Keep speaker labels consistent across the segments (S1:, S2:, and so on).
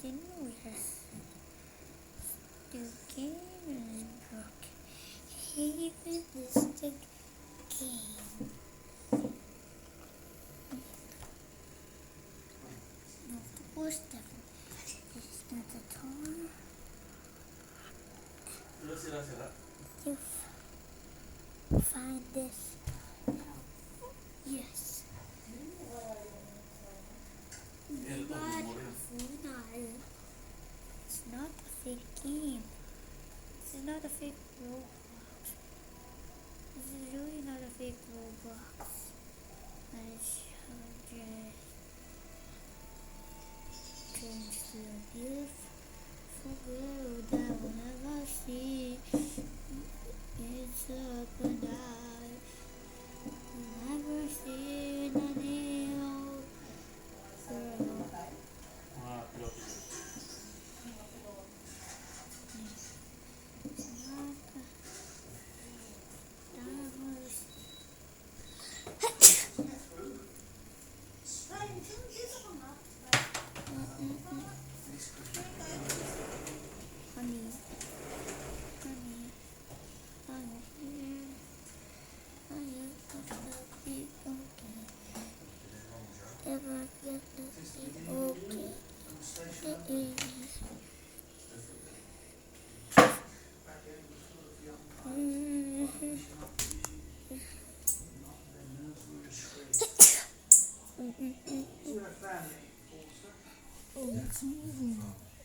S1: Then we have the game is broken. Even this the game. No, the worst definitely. This is not the time. You find this. Yes. It's not a fake game. This is not a fake Roblox. This is really not a fake Roblox. I shall just change to a beautiful world that will never see. It's up and I will never see any old girl.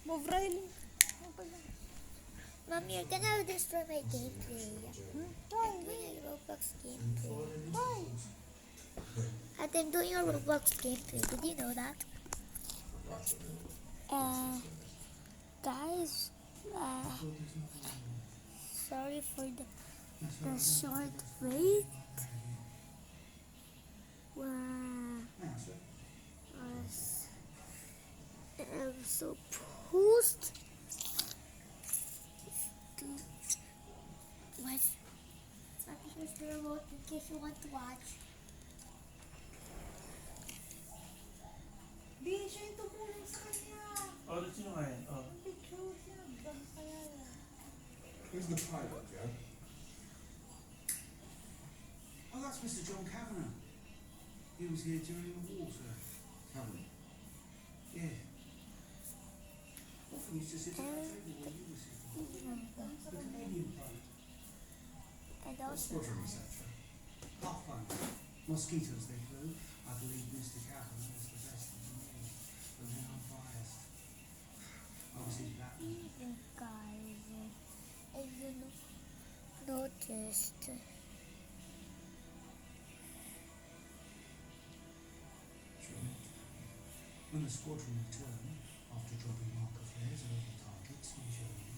S1: Move, Riley. Mom, you're gonna destroy my gameplay. Why? I'm doing a Roblox gameplay. Why? I'm doing a Roblox gameplay. Did you know that? Guys, sorry for the short wait. I'm so post. What? I'll push the remote in case you want to watch.
S2: Di, siya yung tumulong sa kanya.
S3: Oh, sino nga yan? Oh.
S2: Ang picture siya. Kaya yan.
S4: Who's the pilot, Joe? Oh, that's Mr. John Kavanagh. He was here during the war, sir. Kavanagh? Yeah. Often used to sit at that table where you were sitting. The Canadian pilot.
S1: And also,
S4: Squadron researcher. Pathfinder. Mosquitoes they flew. I believe Mr. Kavanagh was the best engineer. But then I'm biased. I was his Batman.
S1: even guys, if you noticed,
S4: Sure. When the squadron returned, after dropping marker flares over targets in Germany,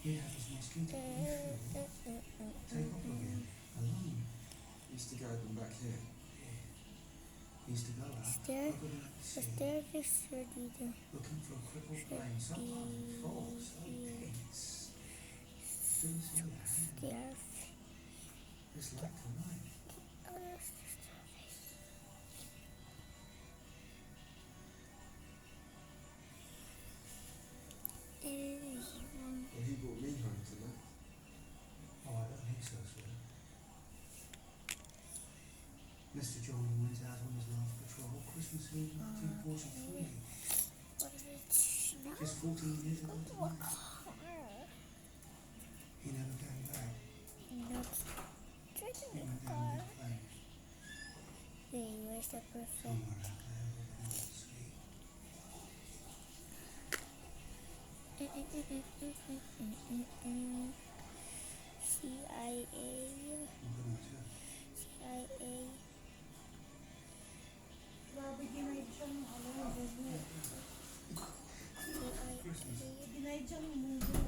S4: he'd have his mosquito refueled, take off again, alone.
S5: He used to guide them back here.
S4: He used to go out
S1: there,
S4: over the
S1: the
S4: sea,
S1: staircase should be there.
S4: looking for a crippled plane, sometimes it falls, so tense. Still see that?
S1: There.
S4: It's like tonight.
S5: Well, he brought me home tonight.
S4: Oh, I don't think so, sir. Mr. John went out on his last patrol Christmas Eve 1943.
S1: What is it? Now?
S4: Just 14 years ago tonight. He never came back.
S1: Not
S4: He
S1: drinking
S4: went
S1: the
S4: down
S1: car.
S4: in flames.
S1: Hey, where's the perfect?
S4: Somewhere out there with an old sea.
S1: CIA.
S4: What can I tell?
S1: CIA.
S2: Grabe, denied siya ng movie.
S1: CIA.
S2: Denied siya ng movie.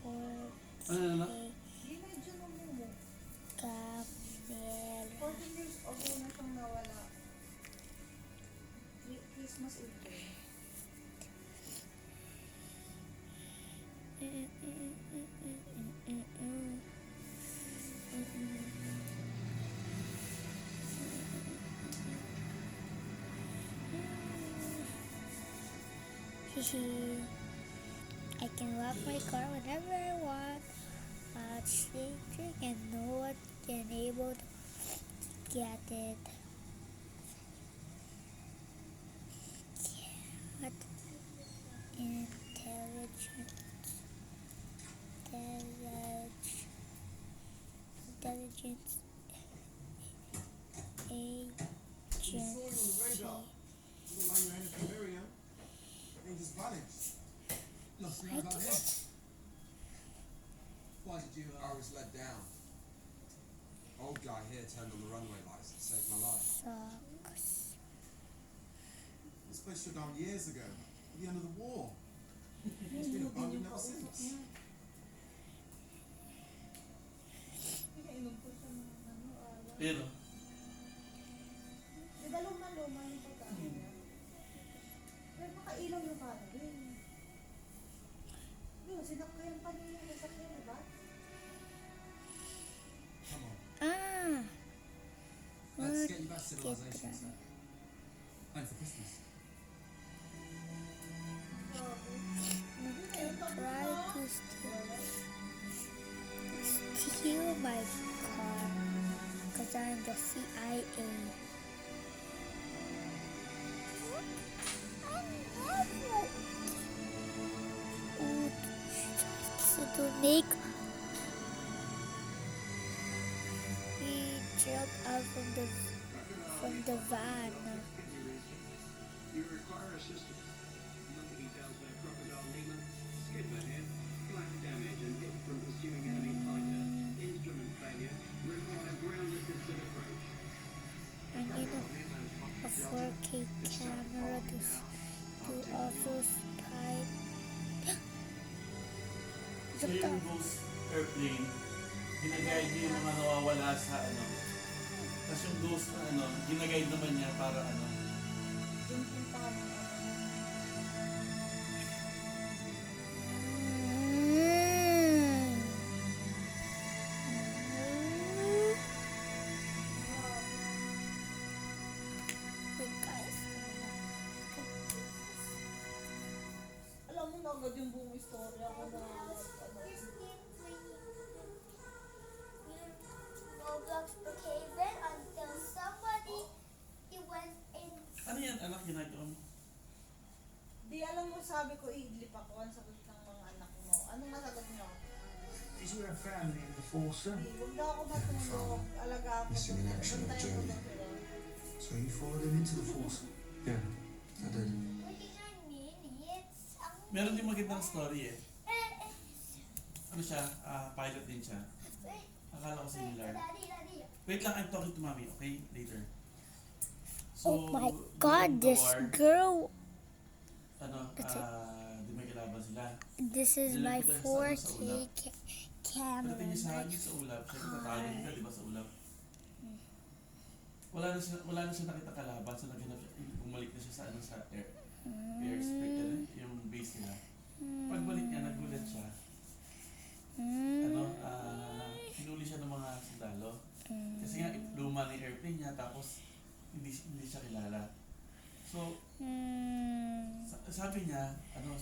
S1: For
S3: Ano na?
S1: A. I can walk my car whenever I want. Changing and no one can able to get it. Cat intelligence. Intelligence agency.
S5: You look like you're headed for Miriam. Ain't just vanished.
S4: Lost my guy here. Why did you,
S5: I was let down. Old guy here turned on the runway lights and saved my life.
S1: Socks.
S5: This place shut down years ago, at the end of the war. It's been abandoned ever since.
S2: Pinainom ko siya ng araw.
S3: Pero,
S2: Di ba luma-luma yung pagkain niya? Pero makailaw yung para din. Yun, sinakyan pa niya yung sasakyan, di ba?
S4: come on,
S1: Ah.
S4: let's
S1: What?
S4: get you back to civilization, sir. And for Christmas.
S1: Try to steal my car because I'm the CIA. To make we jump out from the van.
S6: You require assistance. Monkey details where Crocodile Lehman, Skidman here, flash damage and hit from pursuing enemy fighter, instrument failure, require ground assisted approach.
S1: I need a 4K camera to also spy.
S3: so yung ghost airplane, ginaguide niya yung mga nawawala sa ano. Tapos yung ghost na ano, ginaguide naman niya para ano.
S2: Yung puntahan ng alam mo na agad yung buong istorya ko na
S1: Roblox became red until somebody went in.
S3: Ano yan anak ginagawa mo?
S2: di alam mo sabi ko idlip ako ang sagot ng mga anak mo. Anong masagot nyo?
S4: Is there a family in the force, sir?
S2: Di, huwag daw ako matulog. Alaga ako.
S5: Missing in action on the
S2: Bantayan ko
S5: journey.
S2: daw sila.
S4: So you followed him into the force?
S5: Yeah, I did.
S3: Meron din magandang story eh. Ano siya? Pilot din siya. Akala ko similar. Wait lang, I'm talking to mommy, okay? Later.
S1: Oh my
S3: during
S1: god,
S3: the
S1: this
S3: war,
S1: girl.
S3: ano,
S1: That's it.
S3: di may kalaban sila.
S1: This is my
S3: Nililiputan siya sa
S1: 4K
S3: ulap.
S1: camera.
S3: Pagdating niya sa akin sa ulap, siya tatalo nila, di ba sa ulap? Wala na siya nakita kalaban, so naghanap siya, bumalik na siya sa ano sa airspace, yung base nila. Pagbalik niya, nagulat siya. Ano, hinuli siya ng mga sundalo. Kasi nga, luma na yung airplane niya, tapos hindi siya kilala. So, sabi niya, ano,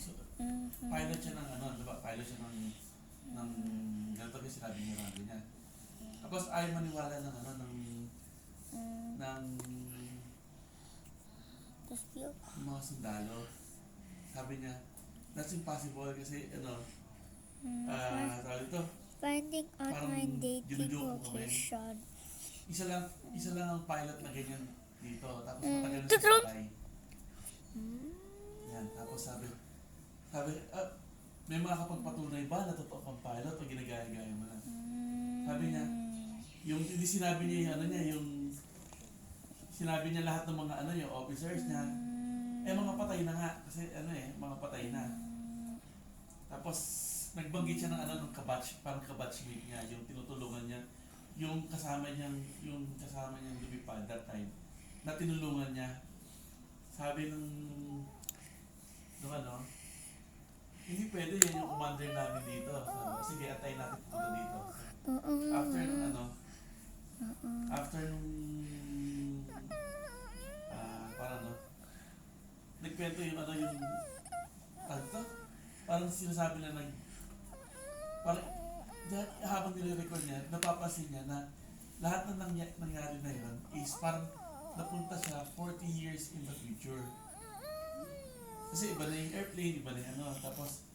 S3: pilot siya ng ano, diba? Pilot siya ng ganito kasi sinabi niya radyo niya. Tapos ayaw maniwala ng ano, ng mga sundalo. Sabi niya, that's impossible kasi ano, tawag ito,
S1: Finding out
S3: parang
S1: my dating
S3: ginujoke mo kami.
S1: location.
S3: Isa lang ang pilot na ganyan dito. Tapos matagal na
S1: Tutrun!
S3: siya patay. Yan, tapos sabi, may mga kapagpatunay ba na totoo kang pilot o ginagaya-gaya mo na? Sabi niya, yung hindi sinabi niya yung ano niya, yung sinabi niya lahat ng mga ano, yung officers niya, mga patay na nga, kasi ano mga patay na. Tapos, nagbanggit siya ng ano, ng kabatch, parang kabatchmate niya, yung tinutulungan niya, yung kasama niyang lumipad that time, na tinulungan niya. Sabi ng ano, hindi pwede yan yung commander namin dito. Sabi, sige, atay natin punta dito. After nung ano, after nung parang ano, nagkwento yung ano, yung to, parang sinasabi na parang, habang nire-record niya, napapansin niya na lahat na nangyari na yun is parang napunta siya 40 years in the future. Kasi iba na yung airplane, iba na yung ano, tapos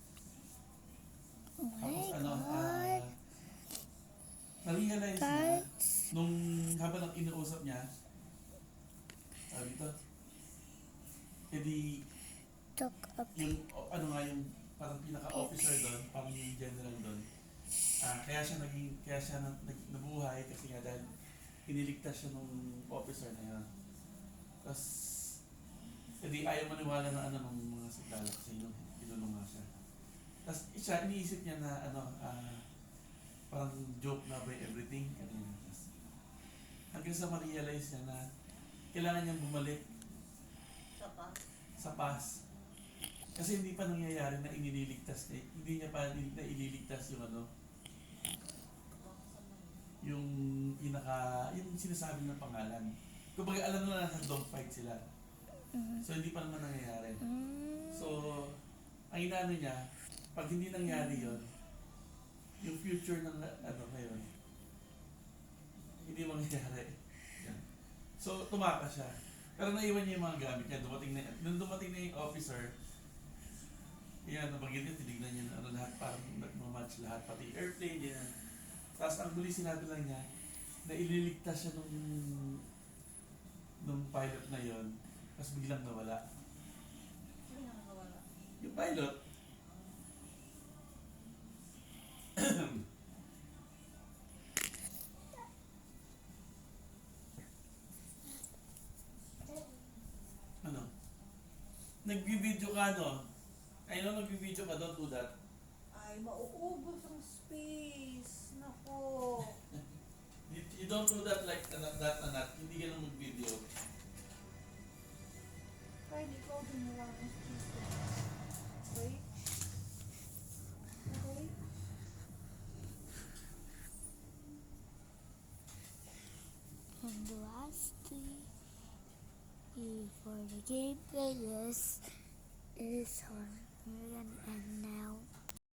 S1: Oh my
S3: ano,
S1: God.
S3: na-realize niya,
S1: Guys.
S3: nung habang inuusap niya, dito, edi
S1: Talk up.
S3: yung, yung parang pinaka-officer doon, parang yung general doon, kaya siya nabuhay kasi nga dahil iniligtas siya nung officer na yun. Tapos, edi ayaw maniwala na ng mga sundalo kasi yung tinulong nga siya. Tapos iniisip niya na parang joke na by everything. Tapos, hanggang sa ma-realize niya na kailangan niyang bumalik sa past. Kasi hindi pa nangyayari na inililigtas niya. Hindi niya pa na ililigtas yung yung sinasabi ng pangalan. Kumbaga alam na nasa dogfight sila. So hindi pa naman nangyayari. So, ang inaano niya, pag hindi nangyari yon, yung future ng ngayon, hindi mangyayari. Yan. So, tumakas siya. Pero naiwan niya yung mga gamit niya. Nung dumating na yung officer, yan, nabagyan niya, tinignan niya na lahat, parang nagmamatch lahat, pati airplane, yan. Tapos ang huli sinabi lang niya, na ililigtas siya nung pilot na yon, tapos biglang nawala.
S2: Sino na nawala?
S3: Yung pilot, nag-video ka, no? I know nag-video ka, don't do that.
S2: Ay, mauubos ang space. Nako.
S3: You don't do that like that. Hindi ka lang mag-video.
S2: Kahit ikaw din wala ng space. Wait. Okay.
S1: And lastly, for the gameplay, this is on and now